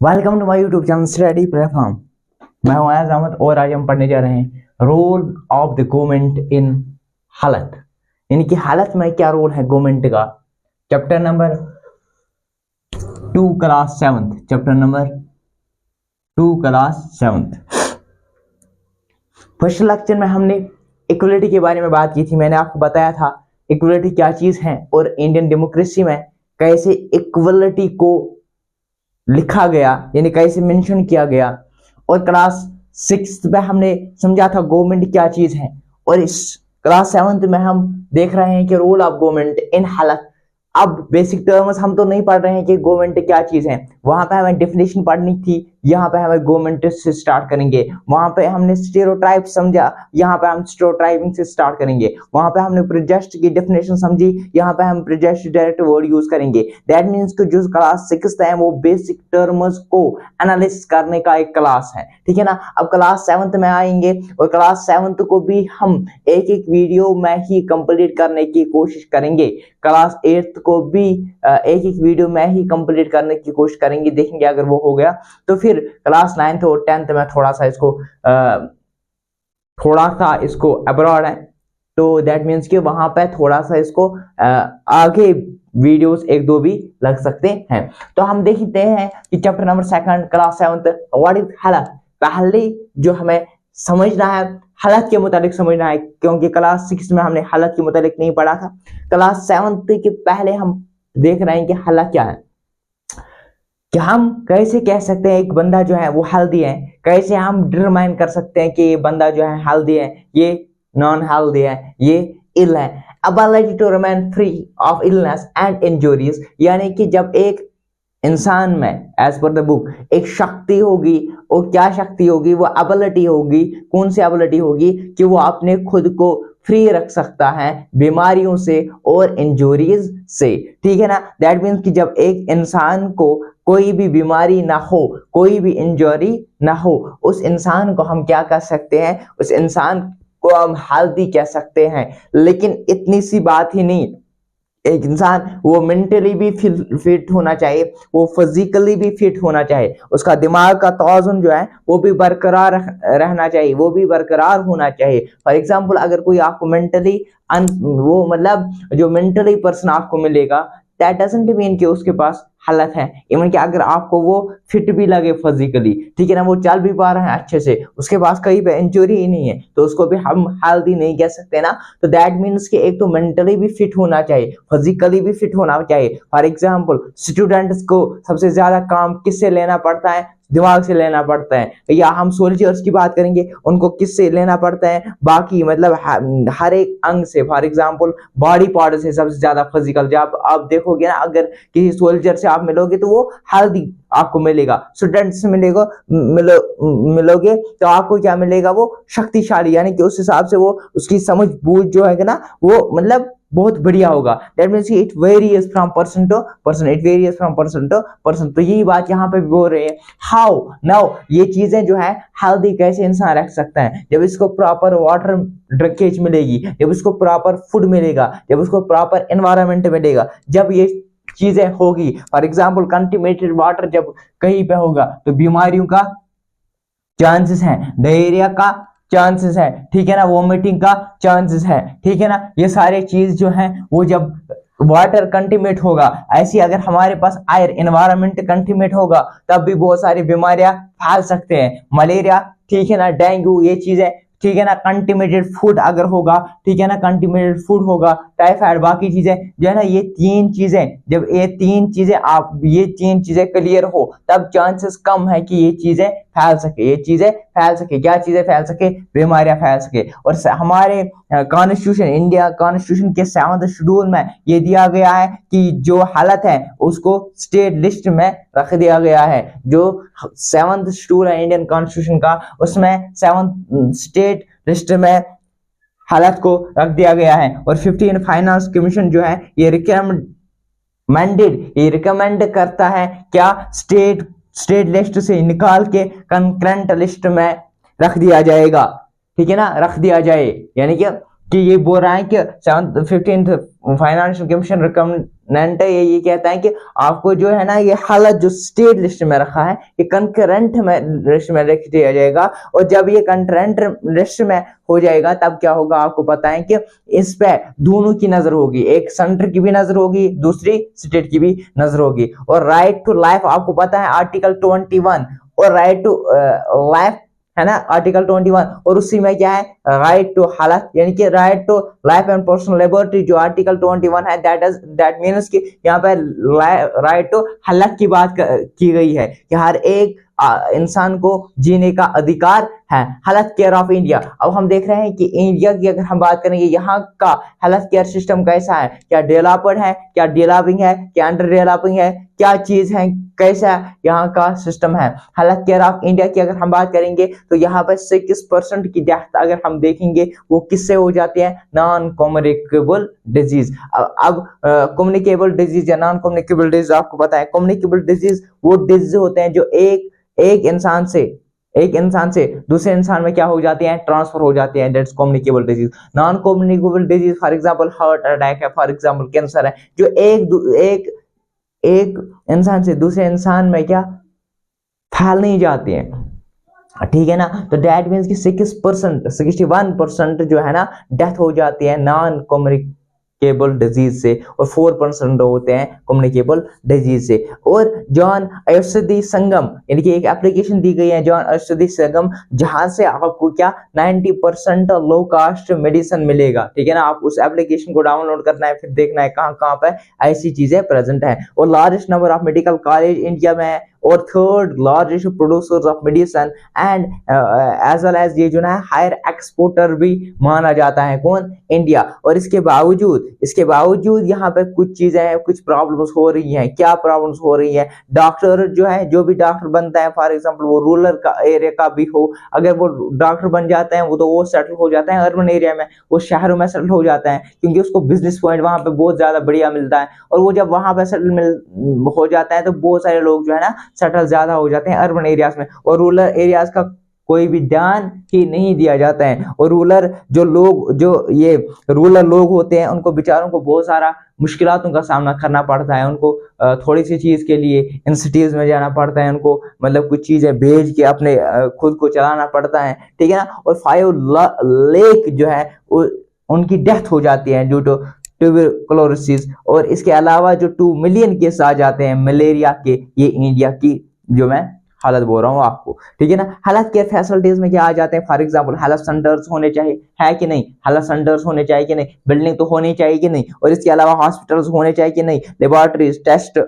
Welcome to my YouTube channel study platform. मैं हूं अयाज अहमद और आज हम पढ़ने जा रहे हैं role of the government in health, यानी कि हालत में क्या रोल है गवर्नमेंट का। Chapter number 2 class 7th, chapter number 2 class 7th। First lecture में हमने इक्वलिटी के बारे में बात की थी। मैंने आपको बताया था इक्वलिटी क्या चीज है और इंडियन डेमोक्रेसी में कैसे इक्वलिटी को लिखा गया, यानी कैसे मेंशन किया गया। और क्लास 6 में हमने समझा था गवर्नमेंट क्या चीज है। और इस क्लास 7th में हम देख रहे हैं कि रोल ऑफ गवर्नमेंट इन हालत। अब बेसिक टर्म्स हम तो नहीं पढ़ रहे हैं कि गवर्नमेंट क्या चीज है, वहां पे हमें डेफिनेशन पढ़नी थी, यहाँ पे हमें गवर्नमेंट से स्टार्ट करेंगे। वहां पे हमने स्टेरियोटाइप समझा, यहाँ पे हम स्टेरियोटाइपिंग से स्टार्ट करेंगे। वहां पे हमने प्रेजेस्ट की डेफिनेशन समझी, यहाँ पे हम प्रेजेस्ट डायरेक्ट वर्ड यूज करेंगे। दैट मीन्स कि जो क्लास 6 है वो बेसिक टर्म्स को एनालिसिस करने का एक क्लास है, ठीक है ना। अब क्लास 7th में आएंगे और क्लास 7th को भी हम एक एक वीडियो में ही कंप्लीट करने की कोशिश करेंगे। क्लास 8th को भी एक एक वीडियो में ही कंप्लीट करने की कोशिश करेंगे। देखेंगे अगर वो हो गया तो फिर क्लास 9th और 10th में थोड़ा सा इसको अब्रॉड है, तो दैट मीन्स कि वहां पे थोड़ा सा इसको आगे वीडियोस एक दो भी लग सकते हैं। तो हम देखते हैं कि chapter number 2 class 7th what is हालत। पहले जो हमें समझना है हालत के मुताबिक समझना है, क्योंकि क्लास 6 में हमने हालत के मुताबिक नहीं पढ़ा था। क्लास 7th के पहले हम देख रहे हैं कि हालत क्या है, कि हम कैसे कह सकते हैं एक बंदा जो है वो हेल्दी है, कैसे हम डिटरमाइन कर सकते हैं कि ये बंदा जो है हेल्दी है, ये नॉन हेल्दी है, ये इल है। Ability to remain free of illness and injuries, यानी कि जब एक इंसान में एज पर द बुक एक शक्ति होगी, और क्या शक्ति होगी, वो एबिलिटी होगी। कौन सी एबिलिटी होगी कि वो अपने खुद को फ्री रख सकता है बीमारियों से और इंजरीज से, ठीक है ना। दैट मीन्स कि जब एक इंसान को कोई भी बीमारी ना हो, कोई भी इंजरी ना हो, उस इंसान को हम क्या कर सकते हैं, उस इंसान को हम हेल्दी कह सकते हैं। लेकिन इतनी सी बात ही नहीं, एक इंसान वो मेंटली भी फिट होना चाहिए, वो फिजिकली भी फिट होना चाहिए, उसका दिमाग का तवाज़ुन जो है वो भी बरकरार रहना चाहिए, वो भी बरकरार होना चाहिए। फॉर एग्जांपल अगर कोई आपको मेंटली वो मतलब जो मेंटली पर्सन आपको मिलेगा, दैट डजंट मीन कि उसके पास हालत है। इवन कि अगर आपको वो फिट भी लगे फिजिकली, ठीक है ना, वो चल भी पा रहे हैं अच्छे से, उसके पास कहीं पे इंजरी ही नहीं है, तो उसको भी हम हेल्दी नहीं कह सकते ना। तो दैट मीन्स कि एक तो मेंटली भी फिट होना चाहिए, फिजिकली भी फिट होना चाहिए। फॉर एग्जांपल स्टूडेंट्स को सबसे ज्यादा काम किससे लेना पड़ता है, दिमाग से लेना पड़ता है। या हम सोल्जर्स की बात करेंगे, उनको किससे लेना पड़ता है, बाकी मतलब हर एक अंग से। फॉर एग्जांपल बॉडी पार्ट से सबसे ज्यादा फिजिकल, जब आप देखोगे ना, अगर किसी सोल्जर से आप मिलोगे तो वो हेल्दी आपको मिलेगा, स्टूडेंट से मिलोगे तो आपको क्या मिलेगा, वो शक्तिशाली, यानी कि उस हिसाब से वो उसकी समझ बूझ जो है ना वो मतलब बहुत बढ़िया होगा। That means it varies from person to person, it varies from person to person. तो यही बात यहाँ पे भी बोल रहे हैं। हाउ नाउ ये चीजें जो है हेल्दी कैसे इंसान रख सकता है, जब इसको प्रॉपर वाटर ड्रिंकेज मिलेगी, जब इसको प्रॉपर फूड मिलेगा, जब उसको प्रॉपर एनवायरनमेंट मिलेगा, जब ये चीजें होगी। फॉर एग्जाम्पल कंटिमेटेड वाटर जब कहीं पे होगा तो बीमारियों का चांसेस है, डायरिया का चांसेस है, ठीक है ना, वोमिटिंग का चांसेस है, ठीक है ना। ये सारे चीज जो हैं वो जब वाटर कंटिमेट होगा, ऐसी अगर हमारे पास एयर एनवायरनमेंट कंटिमेट होगा तब भी बहुत सारी बीमारियां फैल सकते हैं, मलेरिया, ठीक है ना, डेंगू, ये चीजें, ठीक है ना। कंटिमेटेड फूड अगर होगा, ठीक है ना, कंटिमेटेड फूड होगा, टाइफाइड, बाकी चीजें जो है ना, ये तीन चीजें, जब ये तीन चीजें क्लियर हो तब चांसेस कम है कि ये चीजें फैल सके, ये चीजें फैल सके। क्या चीजें फैल सके, बीमारियां फैल सके। और हमारे कॉन्स्टिट्यूशन, इंडिया कॉन्स्टिट्यूशन के 7th शेड्यूल में ये दिया गया है कि जो हालत है उसको स्टेट लिस्ट में रख दिया गया है। जो 7th शेड्यूल है इंडियन कॉन्स्टिट्यूशन का, उसमें 7th स्टेट लिस्ट में हालत को रख दिया गया है। और 15 फाइनेंस कमीशन जो है ये रिकमेंड करता है क्या, स्टेट लिस्ट से निकाल के कंकरेंट लिस्ट में रख दिया जाएगा, ठीक है ना, रख दिया जाए। यानी कि ये बोल रहा है कि 15th फाइनेंशियल कमीशन कंकरेंट ये कहता है कि आपको जो है ना ये हालत जो स्टेट लिस्ट में रखा है ये कंकरेंट में लिस्ट में रख दिया जाएगा, और जब ये कंकरेंट लिस्ट में हो जाएगा तब क्या होगा आपको पता है कि इस पे दोनों की नजर होगी, एक सेंटर की भी नजर होगी, दूसरी स्टेट की भी नजर होगी। और राइट टू लाइफ आपको पता है आर्टिकल 21 और राइट टू लाइफ है ना आर्टिकल 21, और उसी में क्या है राइट टू हालत यानी कि right to life and personal liberty जो आर्टिकल 21 है दैट मीन्स कि यहाँ पे राइट टू हालत की बात की गई है कि हर एक इंसान को जीने का अधिकार है। हेल्थ केयर ऑफ इंडिया, अब हम देख रहे हैं कि इंडिया की अगर हम बात करेंगे यहाँ का हेल्थ केयर सिस्टम कैसा है, क्या डेवलप्ड है, क्या डेवलपिंग है, क्या अंडर डेवलपिंग है, क्या चीज है, कैसा यहाँ का सिस्टम है। हेल्थ केयर ऑफ इंडिया की अगर हम बात करेंगे तो यहाँ पर 6% की डेथ अगर हम देखेंगे वो किससे हो जाती है, नॉन कम्युनिकेबल डिजीज। अब कम्युनिकेबल डिजीज या नॉन कम्युनिकेबल डिजीज आपको पता है, कम्युनिकेबल डिजीज वो डिजीज होते हैं जो एक इंसान से दूसरे इंसान में क्या हो जाती हैं, ट्रांसफर हो जाती हैं, that's communicable disease. Non communicable disease for example heart attack है, फॉर एग्जांपल कैंसर है, जो एक इंसान से दूसरे इंसान में क्या फैल नहीं जाती हैं, ठीक है ना। तो दैट मीन्स कि 61% जो है ना डेथ हो जाती है नॉन कम्युनिकेबल डिजीज से, और 4% होते हैं कम्युनिकेबल डिजीज से। और जॉन औषधि संगम यानी कि एक एप्लीकेशन दी गई है जॉन औषधि संगम, जहां से आपको क्या 90% लो कास्ट मेडिसिन मिलेगा, ठीक है ना। आप उस एप्लीकेशन को डाउनलोड करना है, फिर देखना है कहां कहां पे ऐसी चीजें प्रेजेंट है। और largest number of medical college India में है, और third largest producers of medicine and as well as ये जो है हायर एक्सपोर्टर भी माना जाता है कौन, इंडिया। और इसके बावजूद यहाँ पे कुछ चीजें हैं, कुछ प्रॉब्लम्स हो रही हैं। क्या प्रॉब्लम्स हो रही हैं, डॉक्टर जो है जो भी डॉक्टर बनता है फॉर एग्जांपल वो रूरल का एरिया का भी हो, अगर वो डॉक्टर बन जाते हैं वो सेटल हो जाते हैं अर्बन एरिया में, वो शहरों में सेटल हो जाता है क्योंकि उसको बिजनेस पॉइंट वहां पे बहुत ज्यादा बढ़िया मिलता है। और वो जब वहां पे सेटल हो जाता है तो बहुत सारे लोग जो है ना सेटल ज्यादा हो जाते हैं अर्बन एरियाज में, और रूरल एरियाज का कोई भी ध्यान ही नहीं दिया जाता है। और रूरल लोग होते हैं उनको बेचारों को बहुत सारा मुश्किलातों का सामना करना पड़ता है, उनको थोड़ी सी चीज के लिए इन सिटीज में जाना पड़ता है, उनको मतलब कुछ चीजें भेज के अपने खुद को चलाना पड़ता है, ठीक है ना। और 5 लाख जो है उनकी डेथ हो जाती है ड्यू टू ट्यूबरकुलोसिस। और इसके अलावा जो 2 मिलियन केस आ जाते हैं मलेरिया के, ये इंडिया की जो मैं हालत बोल रहा हूँ आपको, ठीक है ना। हेल्थ केयर फैसिलिटीज में क्या आ जाते हैं, फॉर एग्जांपल हेल्थ सेंटर्स होने चाहिए, है कि नहीं, हेल्थ सेंटर्स होने चाहिए कि नहीं, बिल्डिंग तो होनी चाहिए कि नहीं, और इसके अलावा हॉस्पिटल्स होने चाहिए कि नहीं, लेबोरेटरीज टेस्ट,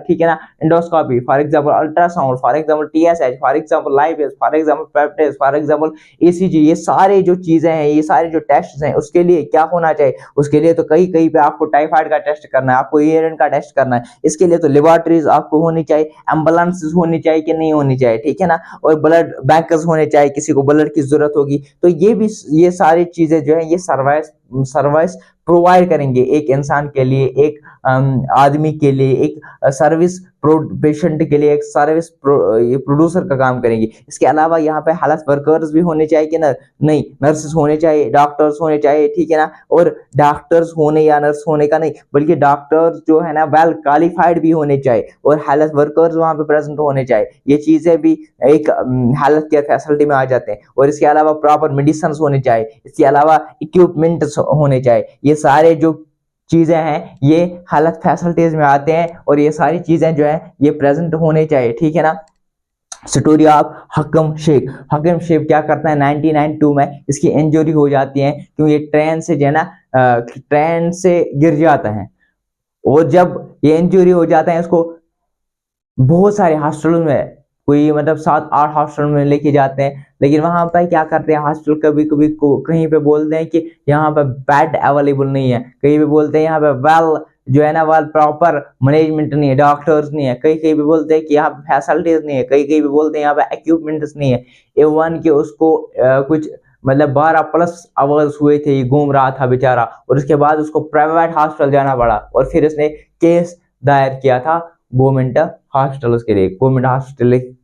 ठीक है ना, endoscopy for example, ultrasound for example, TSH for example, live test for example, pap test for example, ECG, ये सारे जो चीजें हैं, ये सारे जो टेस्ट हैं उसके लिए क्या होना चाहिए, उसके लिए तो कहीं कहीं पे आपको टाइफाइड का टेस्ट करना है, आपको ईयरन का टेस्ट करना है, इसके लिए तो लेबोरेटरीज आपको होनी चाहिए, एम्बुलेंसेज होनी चाहिए कि नहीं होनी चाहिए, ठीक है ना, और ब्लड बैंकर्स होने चाहिए, किसी को ब्लड की जरूरत होगी तो ये सारी चीजें जो है ये सर्विस प्रोवाइड करेंगे एक इंसान के लिए, एक आदमी के लिए, एक सर्विस पेशेंट के लिए एक सर्विस ये प्रोड्यूसर का काम करेंगे। इसके अलावा यहाँ पे हेल्थ वर्कर्स भी होने चाहिए कि नहीं, नर्सेस होने चाहिए, डॉक्टर्स होने चाहिए, ठीक है ना। और डॉक्टर्स होने या नर्स होने का नहीं बल्कि डॉक्टर्स जो है ना वेल क्वालिफाइड भी होने चाहिए, और हेल्थ वर्कर्स वहाँ पे प्रेजेंट होने चाहिए। ये चीजें भी एक हेल्थ केयर फैसिलिटी में आ जाते हैं। और इसके अलावा प्रॉपर मेडिसिन होने चाहिए, इसके अलावा इक्विपमेंट होने चाहिए, ये सारे जो चीजें हैं ये हेल्थ फैसिलिटीज में आते हैं, और ये सारी चीजें जो है ये प्रेजेंट होने चाहिए, ठीक है ना। स्टोरी ऑफ हकीम शेख क्या करता है 1992 में इसकी इंजरी हो जाती है क्योंकि ये ट्रेन से जो है ना ट्रेन से गिर जाता है, और जब ये इंजरी हो जाता है इसको बहुत सारे हॉस्पिटल में कोई मतलब 7-8 हॉस्पिटल में लेके जाते हैं, लेकिन वहां पर क्या करते हैं हॉस्पिटल कभी कभी कहीं पे बोलते हैं कि यहाँ पे बेड अवेलेबल नहीं है, कहीं पे बोलते हैं यहाँ पे वेल जो है ना वेल प्रॉपर मैनेजमेंट नहीं है, डॉक्टर्स नहीं है, कहीं कहीं पे बोलते हैं कि यहाँ पे फैसिलिटीज नहीं है, कहीं कहीं पे बोलते हैं यहाँ पे इक्विपमेंट्स नहीं है। इवन कि उसको कुछ मतलब 12+ आवर्स हुए थे, ये घूम रहा था बेचारा, और उसके बाद उसको प्राइवेट हॉस्पिटल जाना पड़ा, और फिर उसने केस दायर किया था गवर्नमेंट हॉस्पिटल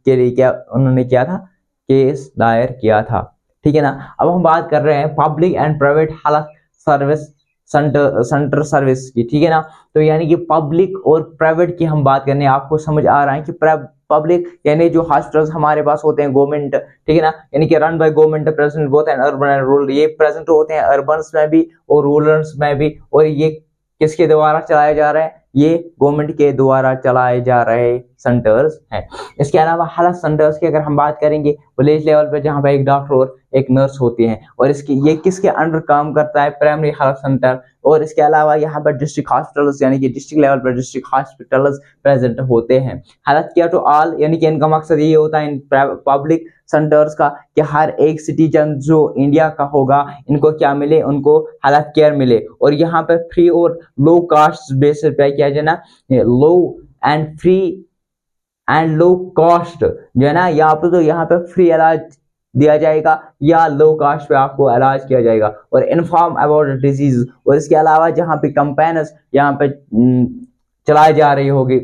के लिए, क्या उन्होंने किया था, केस दायर किया था, ठीक है ना। अब हम बात कर रहे हैं public and private health service centre service की, ठीक है ना। तो यानी कि पब्लिक और प्राइवेट की हम बात करने, आपको समझ आ रहा है कि पब्लिक यानी जो हॉस्पिटल्स हमारे पास होते हैं गवर्नमेंट, ठीक है ना, यानी कि run by government, present both and urban and rural, ये प्रेजेंट होते हैं अर्बन्स में भी और रूरल्स में भी। और ये किसके द्वारा चलाए जा रहे हैं? ये गवर्नमेंट के द्वारा चलाए जा रहे सेंटर्स हैं। इसके अलावा हेल्थ सेंटर्स की अगर हम बात करेंगे विलेज लेवल पे, जहाँ पे एक डॉक्टर और एक नर्स होती है, और इसकी ये किसके अंडर काम करता है? Primary health centre. और इसके अलावा यहाँ पर डिस्ट्रिक्ट हॉस्पिटल्स यानी कि डिस्ट्रिक्ट लेवल पर डिस्ट्रिक्ट हॉस्पिटल्स प्रेजेंट होते हैं। हेल्थ केयर टू ऑल यानी कि इनका मकसद ये होता है इन पब्लिक सेंटर्स का कि हर एक सिटीजन जो इंडिया का होगा इनको क्या मिले? उनको हेल्थ केयर मिले। और यहाँ पे फ्री और लो कास्ट बेसिस पे किया जाए ना, low and free and low cost जो है ना, यहाँ पे फ्री इलाज दिया जाएगा या लो कास्ट पे आपको इलाज किया जाएगा। और इन्फॉर्म अबाउट डिजीज। और इसके अलावा जहाँ पे कंपेन्स यहाँ पे चलाई जा रही होगी,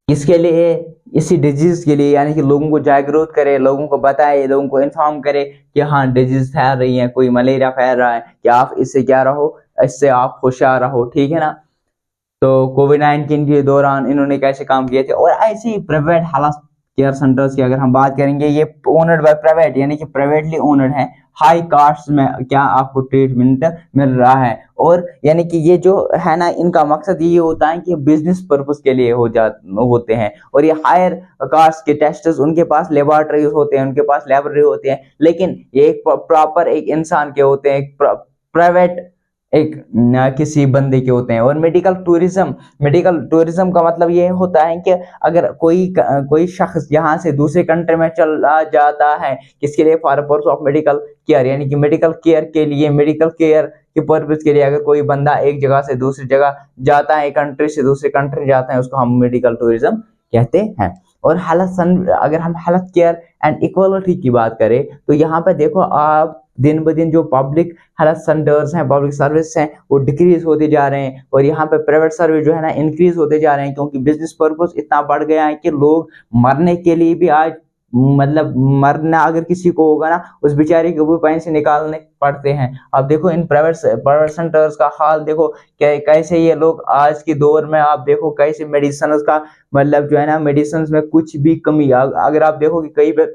इसके लिए, इसी डिजीज के लिए, यानी कि लोगों को जागरूक करे, लोगों को बताए, लोगों को इन्फॉर्म करे कि हाँ डिजीज फैल रही है, कोई मलेरिया फैल रहा है, कि आप इससे क्या रहो, इससे आप होशियार रहो, ठीक है ना। तो कोविड-19 के दौरान इन्होंने कैसे काम किए थे। और ऐसे ही प्राइवेट हेल्थ केयर सेंटर्स की अगर हम बात करेंगे, ये ओनर्ड बाय प्राइवेट यानी कि प्राइवेटली ओनर्ड है, हाई कास्ट में क्या आपको ट्रीटमेंट मिल रहा है। और यानी कि ये जो है ना, इनका मकसद ये होता है कि बिजनेस पर्पस के लिए होते हैं। और ये हायर कास्ट के टेस्ट्स, उनके पास लेबोरेटरीज होते हैं, उनके पास लाइब्रेरी होते हैं, लेकिन ये एक प्रॉपर एक इंसान के होते हैं, एक प्राइवेट एक किसी बंदे के होते हैं। और मेडिकल टूरिज्म का मतलब ये होता है कि अगर कोई शख्स यहाँ से दूसरे कंट्री में चला जाता है, किसके लिए? For purpose of medical care, यानी कि मेडिकल केयर के लिए, मेडिकल केयर के पर्पस के लिए अगर कोई बंदा एक जगह से दूसरी जगह जाता है, एक कंट्री से दूसरे कंट्री जाता है, उसको हम मेडिकल टूरिज्म कहते हैं। और अगर हम हेल्थ केयर एंड इक्वालिटी की बात करें, तो यहाँ पे देखो आप दिन ब दिन जो पब्लिक हेल्थ सेंटर्स हैं, पब्लिक सर्विस हैं, वो डिक्रीज होते जा रहे हैं। और यहाँ पे प्राइवेट सर्विस जो है ना, इंक्रीज होते जा रहे हैं, क्योंकि बिजनेस पर्पस इतना बढ़ गया है कि लोग मरने के लिए भी आज, मतलब मरना अगर किसी को होगा ना, उस बेचारे के भी पैसे निकालने पड़ते हैं। अब देखो इन प्राइवेट सेंटर्स का हाल देखो, कैसे ये लोग आज के दौर में, आप देखो कैसे मेडिसिन का मतलब जो है ना, मेडिसिन में कुछ भी कमी, अगर आप देखो कि कहीं पे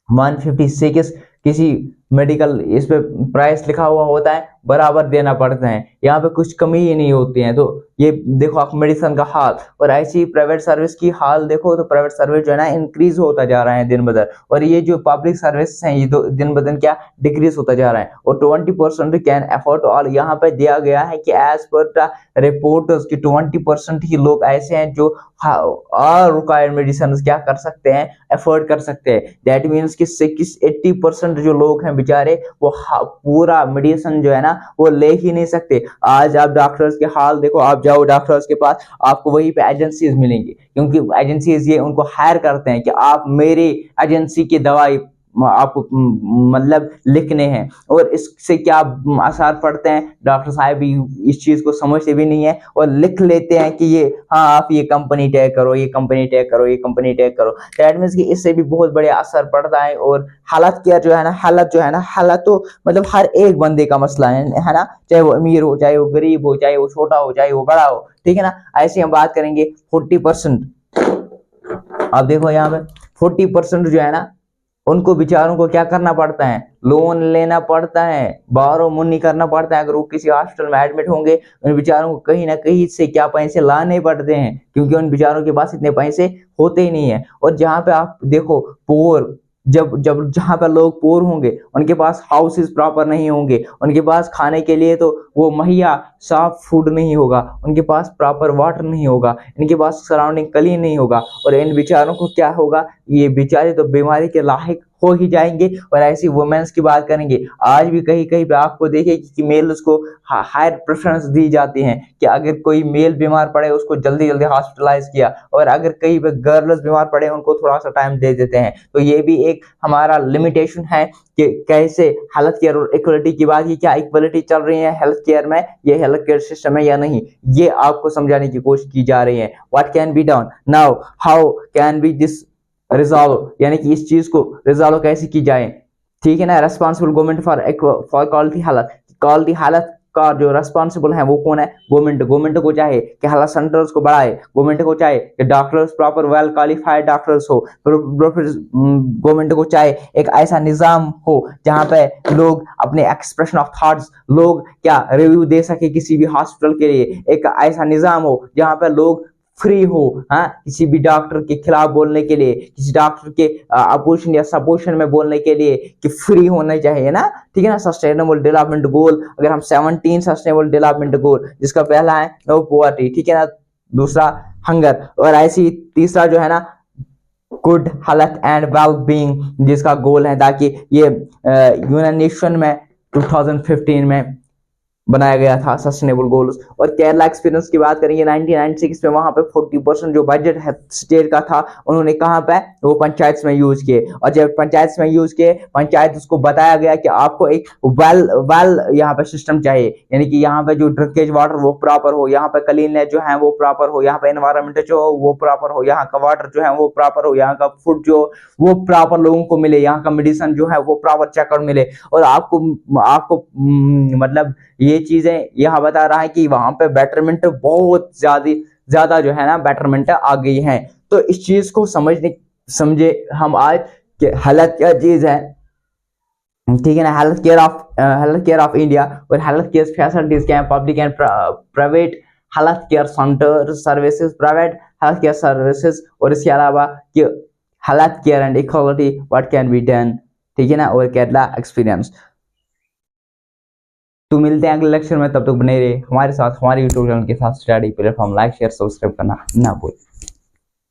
156 किसी मेडिकल इस पे प्राइस लिखा हुआ होता है, बराबर देना पड़ता है, यहाँ पे कुछ कमी ही नहीं होती है। तो ये देखो आप मेडिसिन का हाल। और ऐसी प्राइवेट सर्विस की हाल देखो, तो प्राइवेट सर्विस जो है ना, इंक्रीज होता जा रहा है दिन ब दिन। और ये जो पब्लिक सर्विस है, ये तो दिन ब दिन क्या डिक्रीज होता जा रहा है। और 20% कैन अफोर्ड ऑल, यहाँ पे दिया गया है कि एज पर रिपोर्टर्स की 20% ही लोग ऐसे हैं जो ऑल रिक्वायर्ड मेडिसिन क्या कर सकते हैं, अफोर्ड कर सकते हैं। दैट मीन्स कि 80% जो लोग हैं बेचारे, वो पूरा मेडिसिन जो है ना, वो ले ही नहीं सकते। आज आप डॉक्टर्स के हाल देखो, आप जाओ डॉक्टर्स के पास, आपको वहीं पे एजेंसीज मिलेंगी, क्योंकि एजेंसीज ये उनको हायर करते हैं कि आप मेरी एजेंसी की दवाई आपको मतलब लिखने हैं। और इससे क्या असर पड़ते हैं, डॉक्टर साहब भी इस चीज को समझते भी नहीं है और लिख लेते हैं कि ये हाँ आप ये कंपनी टैग करो, ये कंपनी टैग करो, ये कंपनी टैग करो। दैट मींस कि इससे भी बहुत बड़े असर पड़ता है। और हालत केयर जो है ना, हालत तो मतलब हर एक बंदे का मसला है ना, चाहे वो अमीर हो, चाहे वो गरीब हो, चाहे वो छोटा हो, चाहे वो बड़ा हो, ठीक है ना। ऐसे हम बात करेंगे 40%, आप देखो यहाँ पे 40% जो है ना, उनको बेचारों को क्या करना पड़ता है, लोन लेना पड़ता है, बारो मुन्नी करना पड़ता है। अगर वो किसी हॉस्पिटल में एडमिट होंगे, उन बेचारों को कहीं ना कहीं से क्या पैसे लाने पड़ते हैं, क्योंकि उन बेचारों के पास इतने पैसे होते ही नहीं है। और जहाँ पे आप देखो पोर, जब जब जहाँ पर लोग पोर होंगे, उनके पास हाउसेस प्रॉपर नहीं होंगे, उनके पास खाने के लिए तो वो मुहैया साफ फूड नहीं होगा, उनके पास प्रॉपर वाटर नहीं होगा, इनके पास सराउंडिंग क्लीन नहीं होगा, और इन बेचारों को क्या होगा, ये बेचारे तो बीमारी के लायक हो ही जाएंगे। और ऐसी वुमेन्स की बात करेंगे, आज भी कहीं कहीं पे आपको देखेंगे कि मेल्स को हायर प्रेफरेंस दी जाती है, कि अगर कोई मेल बीमार पड़े उसको जल्दी जल्दी हॉस्पिटलाइज किया, और अगर कहीं पे गर्ल्स बीमार पड़े उनको थोड़ा सा टाइम दे देते हैं। तो ये भी एक हमारा लिमिटेशन है कि कैसे हेल्थ केयर और इक्वलिटी की बात, ये क्या इक्वलिटी चल रही है हेल्थ केयर में, ये हेल्थ केयर सिस्टम है या नहीं, ये आपको समझाने की कोशिश की जा रही है। What can be done now, how can be this resolve, यानी कि इस चीज को रिजॉल्व कैसे की जाए, ठीक है ना। Responsible government for quality health का जो रेस्पॉन्सिबल है वो कौन है? गवर्नमेंट को चाहे कि हेल्थ सेंटर्स को बढ़ाए, गवर्नमेंट को चाहे कि doctors proper well qualified doctors हो, गवर्नमेंट को चाहे एक ऐसा निजाम हो जहां पे लोग अपने एक्सप्रेशन ऑफ थॉट्स, लोग क्या रिव्यू दे सके किसी भी हॉस्पिटल के लिए, एक ऐसा निजाम हो जहां पे लोग फ्री हो, हाँ, किसी भी डॉक्टर के खिलाफ बोलने के लिए, किसी डॉक्टर के अपोजिशन या सपोजिशन में बोलने के लिए कि फ्री होना चाहिए ना, ठीक है ना। सस्टेनेबल डेवलपमेंट गोल, अगर हम 17 सस्टेनेबल डेवलपमेंट गोल, जिसका पहला है नो पॉवर्टी, ठीक है ना, दूसरा हंगर, और ऐसी तीसरा जो है ना good health and well being, जिसका गोल है ताकि ये यूनाइटेड नेशन में 2015 में बनाया गया था सस्टेनेबल गोल्स। और केरला एक्सपीरियंस की बात करेंगे 1996 में, वहां पे 40% जो बजट है स्टेट का था, उन्होंने कहां पे वो पंचायत में यूज किए, और जब पंचायत में यूज किए, पंचायत उसको बताया गया कि आपको एक वेल यहाँ पे सिस्टम चाहिए, यानी कि यहाँ पे जो ड्रिंकेज वाटर वो प्रॉपर हो, यहाँ पे क्लीननेस जो है वो प्रॉपर हो, यहाँ पे एनवायरमेंट जो वो प्रॉपर हो, यहाँ का वाटर जो है वो प्रॉपर हो, यहाँ का फूड जो वो प्रॉपर लोगों को मिले, यहाँ का मेडिसिन जो है वो प्रॉपर चेकआउट मिले। और आपको मतलब ये चीजें यहाँ बता रहा है कि वहां पे बेटरमेंट बहुत ज्यादा जो है ना बेटरमेंट आ गई है। तो इस चीज को समझे हम आज कि हेल्थ क्या चीज है, ठीक है ना। हेल्थ केयर ऑफ इंडिया, और हेल्थ केयर फैसिलिटीज क्या है, public and private health care centre services, private health care services, और इसके अलावा कि health care and equality what can be done, ठीक है ना, और केरला एक्सपीरियंस। तो मिलते हैं अगले लेक्चर में, तब तक बने रहे हमारे साथ, हमारे यूट्यूब चैनल के साथ। Study platform like share subscribe करना ना भूलें।